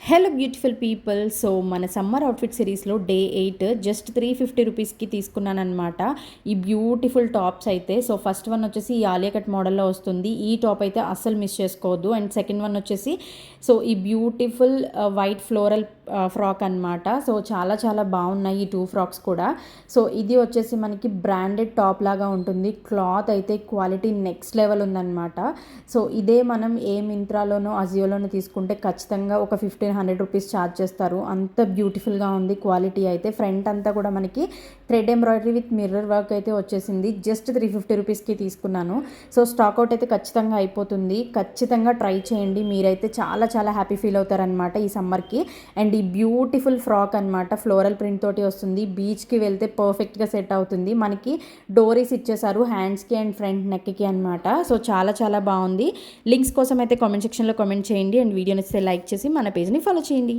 Hello beautiful people. So మన summer outfit సిరీస్లో day 8 just 350 రూపీస్కి తీసుకున్నాను అనమాట ఈ బ్యూటిఫుల్ టాప్స్ అయితే. సో ఫస్ట్ వన్ వచ్చేసి ఈ ఆలియా కట్ మోడల్లో వస్తుంది. ఈ టాప్ అయితే అస్సలు మిస్ చేసుకోవద్దు. అండ్ సెకండ్ వన్ వచ్చేసి సో ఈ బ్యూటిఫుల్ వైట్ ఫ్లోరల్ ఫ్రాక్ అనమాట. సో చాలా చాలా బాగున్నాయి ఈ టూ ఫ్రాక్స్ కూడా. సో ఇది వచ్చేసి మనకి బ్రాండెడ్ టాప్ లాగా ఉంటుంది. క్లాత్ అయితే క్వాలిటీ నెక్స్ట్ లెవెల్ ఉందన్నమాట. సో ఇదే మనం ఏ మింత్రాలోనో అజియోలోనో తీసుకుంటే ఖచ్చితంగా ఒక 1500 రూపీస్ ఛార్జ్ చేస్తారు. అంత బ్యూటిఫుల్గా ఉంది క్వాలిటీ అయితే. ఫ్రంట్ అంతా కూడా మనకి thread embroidery with mirror work అయితే వచ్చేసింది. జస్ట్ 350 రూపీస్కి తీసుకున్నాను. సో స్టాక్అవుట్ అయితే ఖచ్చితంగా అయిపోతుంది. ఖచ్చితంగా ట్రై చేయండి. మీరైతే చాలా చాలా హ్యాపీ ఫీల్ అవుతారనమాట ఈ సమ్మర్కి. అండ్ ఈ బ్యూటిఫుల్ ఫ్రాక్ అనమాట ఫ్లోరల్ ప్రింట్ తోటి వస్తుంది. బీచ్కి వెళ్తే పర్ఫెక్ట్గా సెట్ అవుతుంది. మనకి డోరీస్ ఇచ్చేసారు హ్యాండ్స్కి అండ్ ఫ్రంట్ నెక్కి అనమాట. సో చాలా చాలా బాగుంది. లింక్స్ కోసం అయితే కామెంట్ సెక్షన్లో కామెంట్ చేయండి. అండ్ వీడియో నచ్చితే లైక్ చేసి మన పేజ్ని ఫాలో చేయండి.